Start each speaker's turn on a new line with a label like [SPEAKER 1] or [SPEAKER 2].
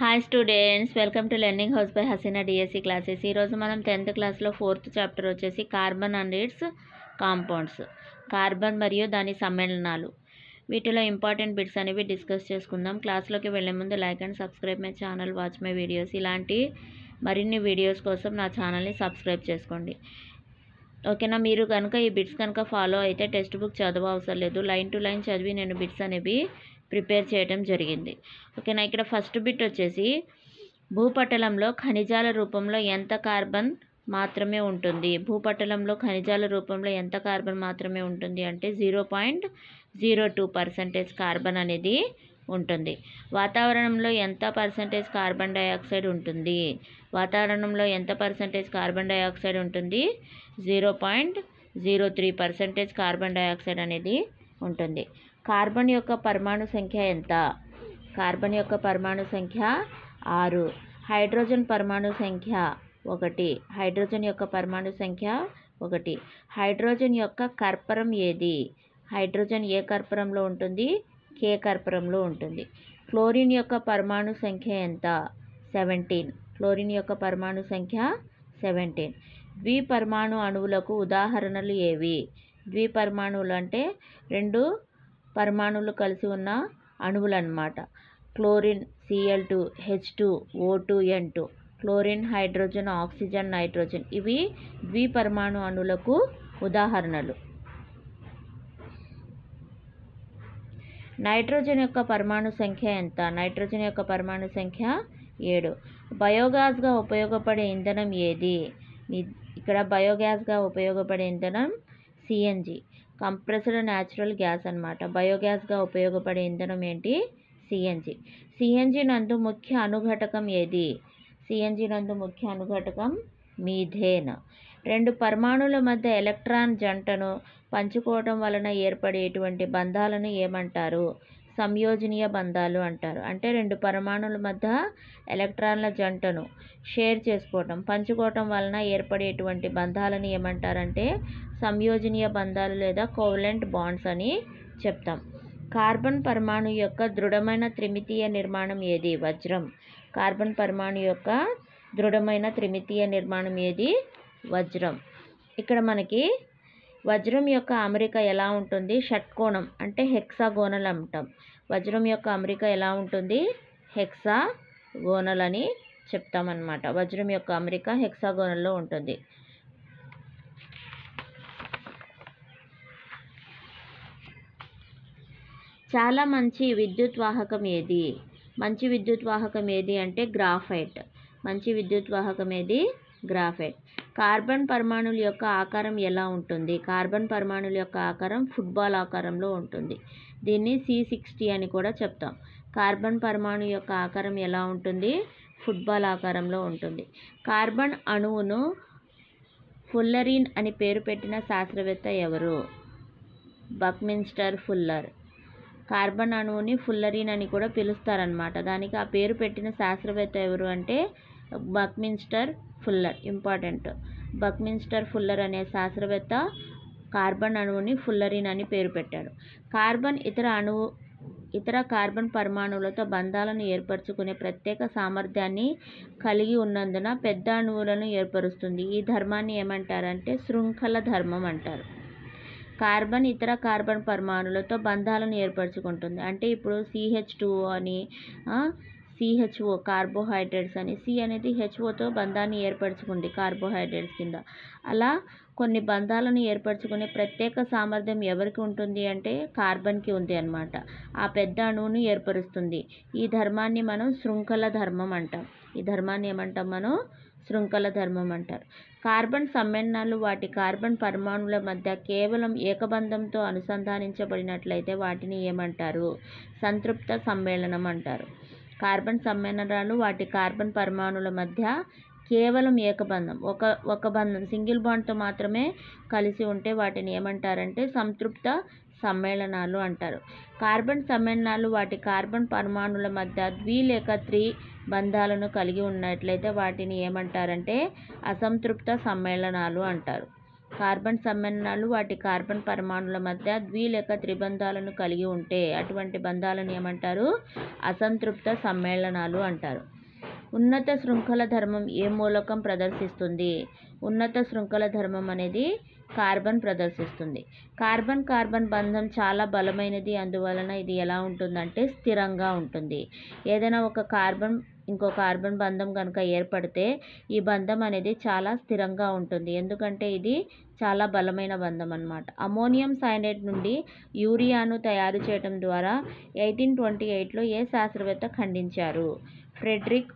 [SPEAKER 1] Hi students, welcome to learning house by Haseena DSC classes. ఈరోజు మనం 10th క్లాస్లో 4th chapter వచ్చేసి carbon and its compounds, carbon మరియు దాని సమ్మేళనాలు, వీటిలో ఇంపార్టెంట్ బిట్స్ అనేవి డిస్కస్ చేసుకుందాం. క్లాస్లోకి వెళ్ళే ముందు like and subscribe my channel, watch my videos. ఇలాంటి మరిన్ని వీడియోస్ కోసం నా ఛానల్ని సబ్స్క్రైబ్ చేసుకోండి. ఓకేనా? మీరు కనుక ఈ బిట్స్ కనుక ఫాలో అయితే టెక్స్ట్ బుక్ చదవ అవసరం లేదు, లైన్ టు లైన్ చదివి నేను బిట్స్ అనేవి ప్రిపేర్ చేయడం జరిగింది. ఓకేనా? ఇక్కడ ఫస్ట్ బిట్ వచ్చేసి భూపటలంలో ఖనిజాల రూపంలో ఎంత కార్బన్ మాత్రమే ఉంటుంది? భూపటలంలో ఖనిజాల రూపంలో ఎంత కార్బన్ మాత్రమే ఉంటుంది అంటే 0.02% కార్బన్ అనేది ఉంటుంది. వాతావరణంలో ఎంత పర్సెంటేజ్ కార్బన్ డైఆక్సైడ్ ఉంటుంది? వాతావరణంలో ఎంత పర్సెంటేజ్ కార్బన్ డైఆక్సైడ్ ఉంటుంది? 0.03% కార్బన్ డైఆక్సైడ్ అనేది ఉంటుంది. కార్బన్ యొక్క పరమాణు సంఖ్య ఎంత? కార్బన్ యొక్క పరమాణు సంఖ్య 6. హైడ్రోజన్ పరమాణు సంఖ్య 1. హైడ్రోజన్ యొక్క పరమాణు సంఖ్య 1. హైడ్రోజన్ యొక్క కర్పరం ఏది? హైడ్రోజన్ ఏ కర్పరంలో ఉంటుంది? కే కర్పరంలో ఉంటుంది. క్లోరిన్ యొక్క పరమాణు సంఖ్య ఎంత? 17. క్లోరిన్ యొక్క పరమాణు సంఖ్య 17. ద్విపరమాణు అణువులకు ఉదాహరణలు ఏవి? ద్విపరమాణువులు అంటే 2 పరమాణువులు కలిసి ఉన్న అణువులు అన్నమాట. Chlorine Cl2, H2, O2, N2. Chlorine, hydrogen, oxygen, nitrogen, ఇవి ద్విపరమాణు అణువులకు ఉదాహరణలు. నైట్రోజన్ యొక్క పరమాణు సంఖ్య ఎంత? నైట్రోజన్ యొక్క పరమాణు సంఖ్య 7. బయోగ్యాస్గా ఉపయోగపడే ఇంధనం ఏది? ఇక్కడ బయోగ్యాస్గా ఉపయోగపడే ఇంధనం సిఎన్జి, కంప్రెస్డ్ న్యాచురల్ గ్యాస్ అన్నమాట. బయోగ్యాస్గా ఉపయోగపడే ఇంధనం ఏంటి? సిఎన్జి. సిఎన్జి నందు ముఖ్య అణుఘటకం ఏది? సిఎన్జి నందు ముఖ్య అణుఘటకం మీథేన్. 2 పరమాణువుల మధ్య ఎలక్ట్రాన్ జంటను పంచుకోవటం వలన ఏర్పడేటువంటి బంధాలను ఏమంటారు? సంయోజనీయ బంధాలు అంటారు. అంటే 2 పరమాణువుల మధ్య ఎలక్ట్రాన్ల జంటను షేర్ చేసుకోవటం, పంచుకోవటం వలన ఏర్పడేటువంటి బంధాలను ఏమంటారంటే సంయోజనీయ బంధాలు లేదా కోవలెంట్ బాండ్స్ అని చెప్తాం. కార్బన్ పరమాణు యొక్క దృఢమైన త్రిమితీయ నిర్మాణం ఏది? వజ్రం. కార్బన్ పరమాణు యొక్క దృఢమైన త్రిమితీయ నిర్మాణం ఏది? వజ్రం. ఇక్కడ మనకి వజ్రం యొక్క అమరిక ఎలా ఉంటుంది? షట్కోణం అంటే హెక్సాగోనల్ అంటాం. వజ్రం యొక్క అమరిక ఎలా ఉంటుంది? హెక్సాగోనల్ అని చెప్తామన్నమాట. వజ్రం యొక్క అమరిక హెక్సాగోనల్లో ఉంటుంది. చాలా మంచి విద్యుత్ వాహకం ఏది? మంచి విద్యుత్ వాహకం ఏది అంటే గ్రాఫైట్. మంచి విద్యుత్ వాహకం ఏది? గ్రాఫైట్. కార్బన్ పరమాణువుల యొక్క ఆకారం ఎలా ఉంటుంది? కార్బన్ పరమాణువుల యొక్క ఆకారం ఫుట్బాల్ ఆకారంలో ఉంటుంది. దీన్ని C60 అని కూడా చెప్తాం. కార్బన్ పరమాణు యొక్క ఆకారం ఎలా ఉంటుంది? ఫుట్బాల్ ఆకారంలో ఉంటుంది. కార్బన్ అణువును ఫుల్లరీన్ అని పేరు పెట్టిన శాస్త్రవేత్త ఎవరు? బక్మిన్స్టర్ ఫుల్లర్. కార్బన్ అణువుని ఫుల్లరీన్ అని కూడా పిలుస్తారనమాట. దానికి ఆ పేరు పెట్టిన శాస్త్రవేత్త ఎవరు అంటే బక్మిన్స్టర్ ఫుల్లర్. ఇంపార్టెంట్. బక్మిన్స్టర్ ఫుల్లర్ అనే శాస్త్రవేత్త కార్బన్ అణువుని ఫుల్లరీన్ అని పేరు పెట్టాడు. కార్బన్ ఇతర కార్బన్ పరమాణువులతో బంధాలను ఏర్పరచుకునే ప్రత్యేక సామర్థ్యాన్ని కలిగి ఉన్నందున పెద్ద అణువులను ఏర్పరుస్తుంది. ఈ ధర్మాన్ని ఏమంటారంటే శృంఖల ధర్మం అంటారు. కార్బన్ ఇతర కార్బన్ పరమాణువులతో బంధాలను ఏర్పరచుకుంటుంది. అంటే ఇప్పుడు CH2O అని, CHO కార్బోహైడ్రేట్స్ అని, C అనేది HOతో బంధాన్ని ఏర్పరచుకుంది కార్బోహైడ్రేట్స్ కింద. అలా కొన్ని బంధాలను ఏర్పరచుకునే ప్రత్యేక సామర్థ్యం ఎవరికి ఉంటుంది అంటే కార్బన్కి ఉంది అన్నమాట. ఆ పెద్ద అణువును ఏర్పరుస్తుంది. ఈ ధర్మాన్ని మనం శృంఖల ధర్మం అంటాం. ఈ ధర్మాన్ని ఏమంటాం మనం? శృంఖల ధర్మం అంటారు. కార్బన్ సమ్మేళనాలు వాటి కార్బన్ పరమాణువుల మధ్య కేవలం ఏకబంధంతో అనుసంధానించబడినట్లయితే వాటిని ఏమంటారు? సంతృప్త సమ్మేళనం అంటారు. కార్బన్ సమ్మేళనాలు వాటి కార్బన్ పరమాణువుల మధ్య కేవలం ఏకబంధం, ఒక బంధం, సింగిల్ బాండ్తో మాత్రమే కలిసి ఉంటే వాటిని ఏమంటారంటే సంతృప్త సమ్మేళనాలు అంటారు. కార్బన్ సమ్మేళనాలు వాటి కార్బన్ పరమాణువుల మధ్య 2 లేక 3 బంధాలను కలిగి ఉన్నట్లయితే వాటిని ఏమంటారంటే అసంతృప్త సమ్మేళనాలు అంటారు. కార్బన్ సమ్మేళనాలు వాటి కార్బన్ పరమాణువుల మధ్య ద్వి లేక త్రిబంధాలను కలిగి ఉంటే అటువంటి బంధాలను ఏమంటారు? అసంతృప్త సమ్మేళనాలు అంటారు. ఉన్నత శృంఖల ధర్మం ఏ మూలకం ప్రదర్శిస్తుంది? ఉన్నత శృంఖల ధర్మం అనేది కార్బన్ ప్రదర్శిస్తుంది. కార్బన్ కార్బన్ బంధం చాలా బలమైనది, అందువలన ఇది ఎలా ఉంటుందంటే స్థిరంగా ఉంటుంది. ఏదైనా ఒక కార్బన్ ఇంకో కార్బన్ బంధం కనుక ఏర్పడితే ఈ బంధం అనేది చాలా స్థిరంగా ఉంటుంది, ఎందుకంటే ఇది చాలా బలమైన బంధం అన్నమాట. అమోనియం సైనైడ్ నుండి యూరియాను తయారు చేయడం ద్వారా 1828లో ఏ శాస్త్రవేత్త ఖండించారు? ఫ్రెడరిక్